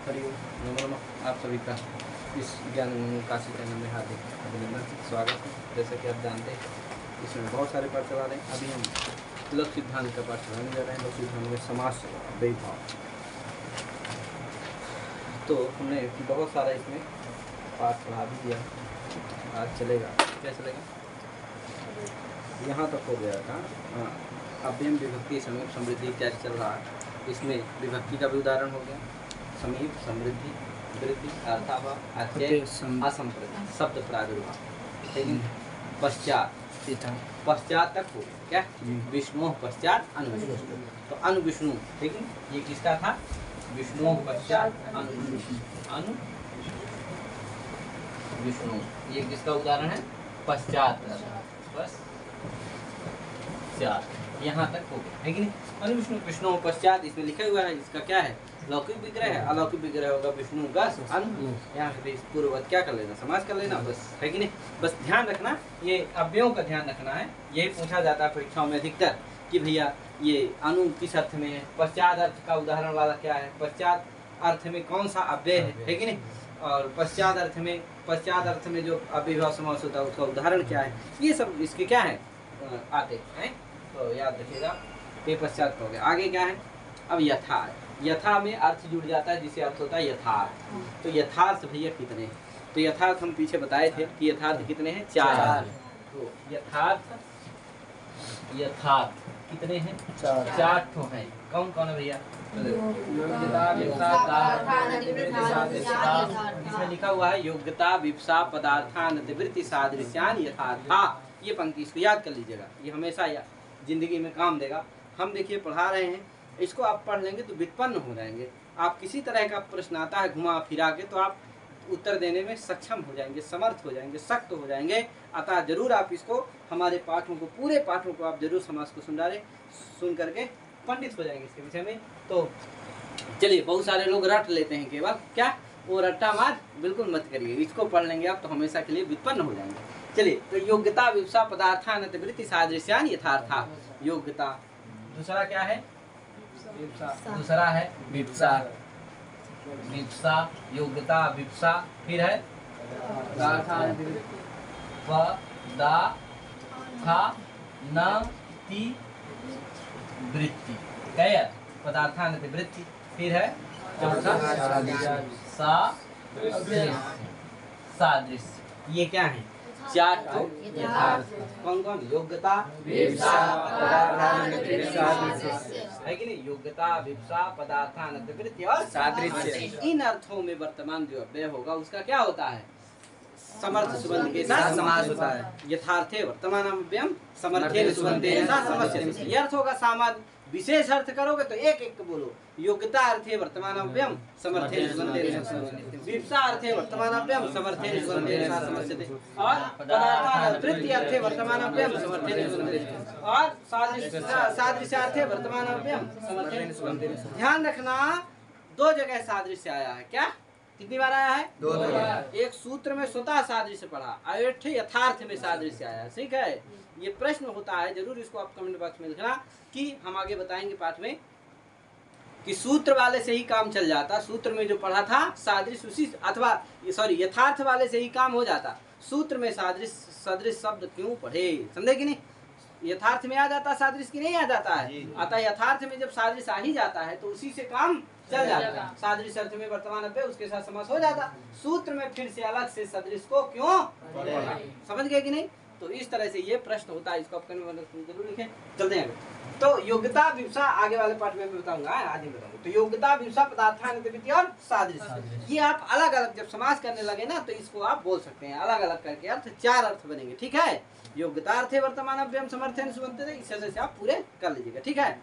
हरिओम नमो नमः। आप सभी का इस ज्ञान काशी चैनल में हार्दिक अभिनंदन स्वागत है। जैसा कि आप जानते हैं इसमें बहुत सारे पाठ चला रहे हैं। अभी हम लघु सिद्धांत का पाठ चलाने जा रहे हैं। लघु सिद्धांत में समास वैभाव, तो हमने बहुत सारा इसमें पाठ पढ़ा भी दिया। आज चलेगा, क्या चलेगा, यहाँ तक हो गया था। हाँ, अव्ययम विभक्ति समीप समृद्धि क्या चल रहा है। इसमें विभक्ति का भी उदाहरण हो गया। समीप, समृद्धि, वृद्धि, अर्थाभाव, अत्यय, असंप्रति, शब्द प्रादुर्भाव। लेकिन पश्चात, पश्चात तक हो क्या, विष्णु पश्चात अनुविष्णु। तो अनुविष्णु, लेकिन ये किसका था, विष्णु पश्चात अनु विष्णु। ये किसका उदाहरण है, पश्चात, बस यहाँ तक हो गया, लेकिन अनुविष्णु विष्णु पश्चात इसमें लिखा हुआ है। इसका क्या है, लौकिक विग्रह है। अलौकिक विग्रह होगा विष्णु का अनु। यहाँ से पूर्ववत क्या कर लेना, समास कर लेना, बस है कि नहीं। बस ध्यान रखना, ये अव्ययों का ध्यान रखना है। यही पूछा जाता है परीक्षाओं में अधिकतर कि भैया ये अनु किस अर्थ में है, पश्चात अर्थ का उदाहरण वाला क्या है, पश्चात अर्थ में कौन सा अव्यय है कि नहीं, और पश्चात अर्थ में जो अव्ययभाव समास होता है उसका उदाहरण क्या है। ये सब इसके क्या है आते हैं, तो याद रखिएगा। ये पश्चात हो गया। आगे क्या है, अब यथा है। यथा में अर्थ जुड़ जाता है जिसे अर्थ होता है यथार्थ। तो यथार्थ भैया कितने हैं, तो यथार्थ हम पीछे बताए थे कि यथार्थ कितने हैं, 4। तो यथार्थ कितने हैं, 4 ठो हैं। कौन कौन है भैया, इसमें लिखा हुआ है योग्यता विप्सा पदार्थान वृत्ति सादृश्यान यथार्था। ये पंक्ति इसको याद कर लीजिएगा, ये हमेशा जिंदगी में काम देगा। हम देखिए पढ़ा रहे हैं, इसको आप पढ़ लेंगे तो व्युत्पन्न हो जाएंगे। आप किसी तरह का प्रश्न आता है घुमा फिरा के, तो आप उत्तर देने में सक्षम हो जाएंगे, समर्थ हो जाएंगे, सख्त हो जाएंगे। अतः जरूर आप इसको, हमारे पाठों को, पूरे पाठों को आप जरूर समास को सुन करके पंडित हो जाएंगे इसके विषय में। तो चलिए, बहुत सारे लोग रट लेते हैं केवल, क्या वो रट्टा मार बिल्कुल मत करिए। इसको पढ़ लेंगे आप तो हमेशा के लिए व्युत्पन्न हो जाएंगे। चलिए, तो योग्यता विप्सा पदार्थान वृत्ति सादृश्यान यथार्था। योग्यता, दूसरा क्या है, दूसरा है विप्सा। विप्सा, योग्यता विप्सा, फिर है वृत्ति, क्या पदार्थान वृत्ति, फिर है चौथा सादृश्य। ये क्या है, 4 यथार्थ। कौन कौन, योग्यता विप्सा पदार्थान है कि नहीं, योग्यता विप्सा पदार्थान वृत्ति और सादृश्य। इन अर्थों में वर्तमान जो अव्यय होगा उसका क्या होता है, समर्थ सुबंध के साथ समास होता है। यथार्थे वर्तमान अव्ययम समर्थेन सुबंधेन साथ समस्यते। ये अर्थ होगा सामान्य। विशेष अर्थ करोगे तो एक एक बोलो। योग्यता अर्थे वर्तमान अव्ययम समर्थेन सुबंधेन साथ, विप्सा अर्थे वर्तमान अव्ययम समर्थेन सुबंधेन साथ समस्यते, और पदार्थान वृत्ति अर्थे वर्तमान अव्ययम समर्थेन सुबंधेन, और सादृश्य अर्थे वर्तमान अव्ययम समर्थेन सुबंधेन। ध्यान रखना, 2 जगह सादृश्य आया है। क्या, कितनी बार आया है, 2 बार। एक सूत्र में स्वतः सादृश्य पढ़ा, और यथार्थ में सादृश्य आया। ठीक है, ये प्रश्न होता है, जरूर इसको आप कमेंट बॉक्स में लिखना कि हम आगे बताएंगे पाठ में कि सूत्र वाले से ही काम चल जाता। सूत्र में जो पढ़ा था सादृश्य उसी, अथवा सॉरी यथार्थ वाले से ही काम हो जाता। सूत्र में सदृश शब्द क्यों पढ़े, समझे कि नहीं। यथार्थ में आ जाता सादृश्य की नहीं आ जाता है। अतः यथार्थ में जब सादृश्य आ ही जाता है तो उसी से काम चल जाता। सादृश्य अर्थ में वर्तमान अव्यय उसके साथ समास हो जाता। सूत्र में फिर से अलग से सदृश को क्यों, समझ गए कि नहीं। तो इस तरह से ये प्रश्न होता है, इसको आप जरूर लिखें। चलते हैं, तो योग्यता विप्सा आगे वाले पाठ में बताऊंगा, आज ही बताऊंगा। तो योग्यता विप्सा पदार्थान वृत्ति और सादृश्य, ये आप अलग अलग जब समास करने लगे ना तो इसको आप बोल सकते हैं अलग अलग करके। अर्थ 4 अर्थ बनेंगे, ठीक है। योग्यता अर्थे वर्तमान अव्ययम समर्थेन सुबंधेन, इस तरह से आप पूरे कर लीजिएगा, ठीक है।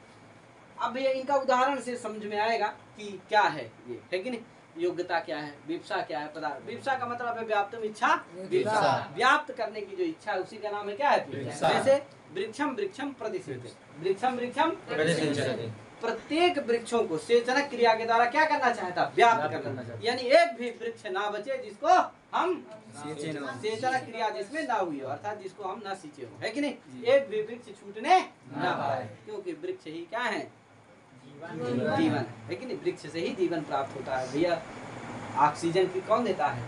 अब ये इनका उदाहरण से समझ में आएगा कि क्या है ये, है कि नहीं। योग्यता क्या है, विप्सा क्या है, पदार्थ। विप्सा का मतलब है व्याप्तम इच्छा, विप्सा व्याप्त करने की जो इच्छा है उसी का नाम है क्या है, जैसे वृक्षम वृक्षम प्रतिष्ठित, वृक्षम वृक्षम प्रतिष्ठित। प्रत्येक वृक्षों को सेचनक क्रिया के द्वारा क्या करना चाहता, व्याप्त करना। यानी एक भी वृक्ष ना बचे जिसको हम सेचनक क्रिया जिसमें ना हुई हो, अर्थात जिसको हम ना सींचे हो, है कि नहीं। एक भी वृक्ष छूटने ना पाए, क्योंकि वृक्ष ही क्या है, जीवन है कि नहीं? वृक्ष से ही जीवन प्राप्त होता है भैया। ऑक्सीजन की कौन देता है?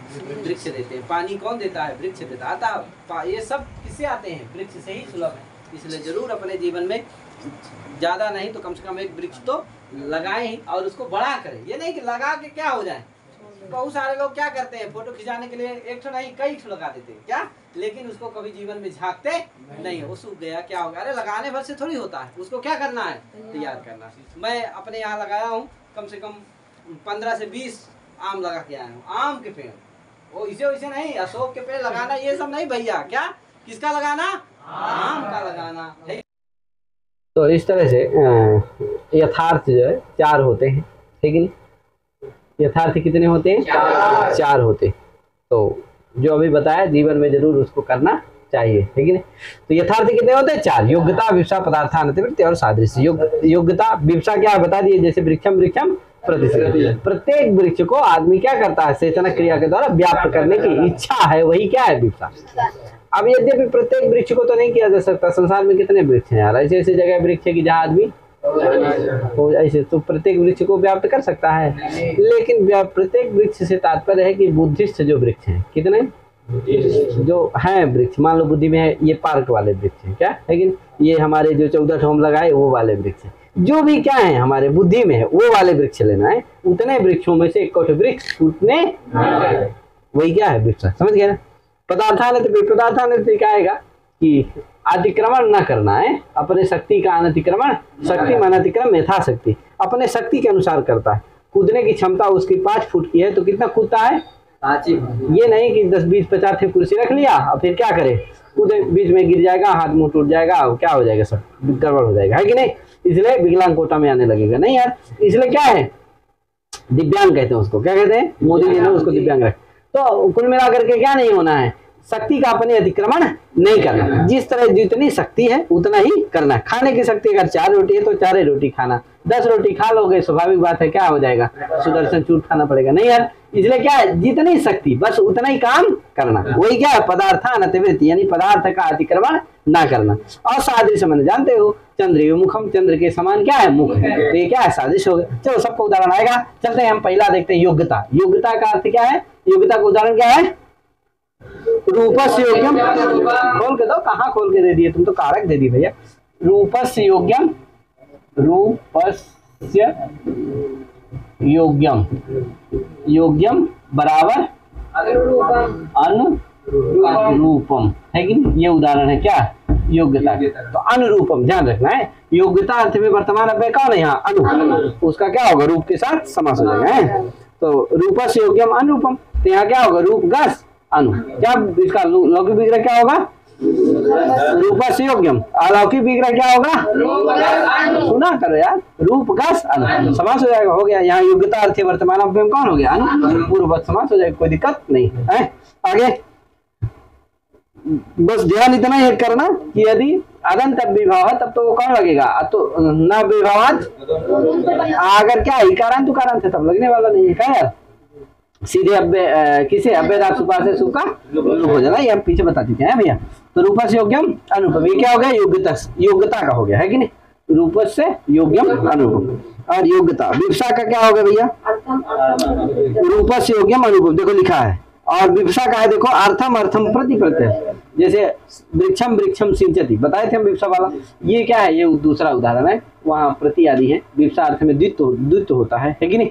वृक्ष देते हैं। पानी कौन देता है? वृक्ष देता है। अतः ये सब किससे आते हैं? वृक्ष से ही सुलभ है। इसलिए जरूर अपने जीवन में ज़्यादा नहीं तो कम से कम एक वृक्ष तो लगाएं ही और उसको बड़ा करें। ये नहीं कि लगा के क्या हो जाए। बहुत सारे लोग क्या करते हैं, फोटो खिंचाने के लिए एक ठो नहीं कई ठो लगा देते हैं क्या, लेकिन उसको कभी जीवन में झांकते नहीं। वो सूख गया क्या हो गया? अरे लगाने भर से थोड़ी होता है, उसको क्या करना है? तैयार करना है। मैं अपने यहाँ लगाया हूँ कम से कम 15 से 20 आम लगा के आया हूँ। आम के पेड़, वो इसे वैसे नहीं, अशोक के पेड़ लगाना ये सब नहीं भैया। क्या किसका लगाना? आम का लगाना है। तो इस तरह से यथार्थ जो है 4 होते हैं, ठीक है? यथार्थ कितने होते हैं? 4 होते हैं। तो जो अभी बताया जीवन में जरूर उसको करना चाहिए, ठीक है? तो यथार्थ कितने होते हैं? 4। योग्यता, विवक्षा, पदार्थानुवृत्ति और सादृश्य। योग्यता, विवक्षा क्या बता दिए, जैसे वृक्षम वृक्षम प्रतिष्ठित। प्रत्येक वृक्ष को आदमी क्या करता है? सेचन क्रिया के द्वारा व्याप्त करने की इच्छा है, वही क्या है? विवक्षा। अब यद्यपि प्रत्येक वृक्ष को तो नहीं किया जा सकता। संसार में कितने वृक्ष हैं यार? ऐसे ऐसे जगह वृक्ष है कि जहाँ आदमी तो ऐसे तो प्रत्येक वृक्ष को व्याप्त कर सकता है, लेकिन प्रत्येक वृक्ष से तात्पर्य है कि बुद्धिस्ट जो वृक्ष हैं, कितने जो हैं वृक्ष, मान लो बुद्धि में है, ये पार्क वाले वृक्ष हैं क्या, लेकिन ये हमारे जो 14 ठो हम लगाए वो वाले वृक्ष हैं। जो भी क्या है हमारे बुद्धि में है वो वाले वृक्ष लेना है। उतने वृक्षों में से एक वृक्ष उतने वही क्या है? वृक्ष। समझ गए ना? पदार्थानुवृत्ति क्या आएगा कि अतिक्रमण न करना है अपने शक्ति का अनतिक्रमण। शक्ति में अनतिक्रमण यथाशक्ति, अपने शक्ति के अनुसार करता है। कूदने की क्षमता उसकी 5 फुट की है तो कितना कूदता है? 5। ये नहीं कि 10 20 50 कुर्सी रख लिया और फिर क्या करे, कूदे बीच में गिर जाएगा, हाथ मुंह टूट जाएगा, क्या हो जाएगा, सब गड़बड़ हो जाएगा, है कि नहीं? इसलिए विकलांग कोटा में आने लगेगा नहीं यार। इसलिए क्या है? दिव्यांग कहते हैं उसको। क्या कहते हैं? मोदी जी ने उसको दिव्यांग रख। तो कुल मिलाकर के क्या नहीं होना है? शक्ति का अपने अतिक्रमण नहीं करना। जिस तरह जितनी शक्ति है उतना ही करना। खाने की शक्ति अगर 4 रोटी है तो 4 रोटी खाना। 10 रोटी खा लोगे स्वाभाविक बात है क्या हो जाएगा? सुदर्शन चूट खाना पड़ेगा नहीं यार। इसलिए क्या है? जितनी शक्ति बस उतना ही काम करना। वही क्या है? पदार्थानुवृत्ति, यानी पदार्थ का अतिक्रमण ना करना। और सादृश्य मैंने जानते हो, चंद्र मुखम, चंद्र के समान क्या है? मुख है। तो ये क्या है? सादृश्य हो गया। चलो सबको उदाहरण आएगा। चलते हैं हम पहला देखते हैं योग्यता। योग्यता का अर्थ क्या है? योग्यता का उदाहरण क्या है? रूपस्य योग्यम। खोल के दो, कहाँ खोल के दे दिए तुम तो, कारक दे दी भैया। रूपस्य योग्यम, रूपस्य योग्यम, योग्यम बराबर अनुरूपम, है कि नहीं? ये उदाहरण है क्या? योग्यता। तो अनुरूपम ध्यान रखना है। योग्यता अर्थ में वर्तमान अव्यय कौन है यहाँ? अनु। उसका क्या होगा? रूप के साथ समास हो जाएगा है? तो रूपस्य योग्यम अनुरूपम, तो यहाँ क्या होगा? रूप गस अनु। क्या इसका लौकिक विग्रह क्या होगा? रूपस्य योग्यम। अलौकिक विग्रह क्या होगा? सुना करो यार, रूप गस अनु, समास हो जाएगा। हो गया। यहाँ योग्यता अर्थ वर्तमान अव्यय कौन हो गया? अनु। पूर्ववत समास हो जाएगा, कोई दिक्कत नहीं है। आगे बस ध्यान इतना ही करना कि यदि अदंत विभाव है तब तो वो कौन लगेगा? तो न विभावात, अगर क्या इकारांत उकारांत है तब लगने वाला नहीं है क्या यार? सीधे अव्यय किसे? अव्ययदात सुपा से सुख का लोप हो जाना। ये हम पीछे बता चुके हैं भैया। तो रूप से योग्यम अनुरूपम, ये क्या हो गया? योग्यता, योग्यता का हो गया, है कि नहीं? रूप से योग्यम अनुरूपम। और योग्यता विवक्षा का क्या हो गया भैया? रूप से योग्यम अनुरूपम, देखो लिखा है। और विवक्षा का है देखो, अर्थम अर्थम प्रति प्रत्यय। जैसे वृक्षम वृक्षम सिंचती बताए थे हम विवक्षा वाला। ये क्या है? ये दूसरा उदाहरण है। वहाँ प्रति आदि है, विवक्षा अर्थ में द्वित्व होता है कि नहीं?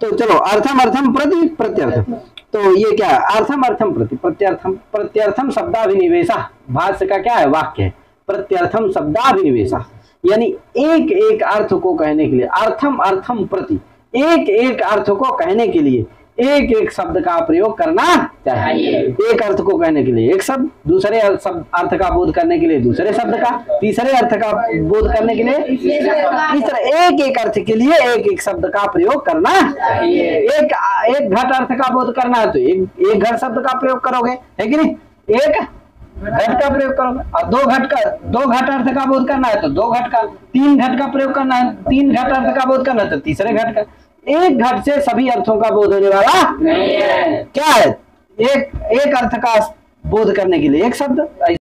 तो चलो अर्थम अर्थम प्रति प्रत्यर्थम। तो ये क्या है? अर्थम अर्थम प्रति प्रत्यर्थम। प्रत्यर्थम शब्दाभिनिवेशा भाष्य का क्या है? वाक्य है। प्रत्यर्थम शब्दाभिनिवेशा, यानी एक एक अर्थ को कहने के लिए, अर्थम अर्थम प्रति, एक एक अर्थ को कहने के लिए एक एक शब्द का प्रयोग करना चाहिए। एक अर्थ को कहने के लिए एक शब्द, दूसरे अर्थ का बोध करने के लिए दूसरे शब्द का, तीसरे अर्थ का बोध करने के लिए इस तरह एक एक अर्थ के लिए एक एक शब्द का प्रयोग करना चाहिए। एक घट अर्थ का बोध करना है तो एक घट शब्द का प्रयोग करोगे, है कि नहीं? एक घट का प्रयोग करोगे। और दो घट अर्थ का बोध करना है तो 2 घट का, 3 घट का प्रयोग करना है, 3 घट अर्थ का बोध करना है तो तीसरे घट का। एक घट से सभी अर्थों का बोध होने वाला नहीं है। क्या है? एक अर्थ का बोध करने के लिए एक शब्द।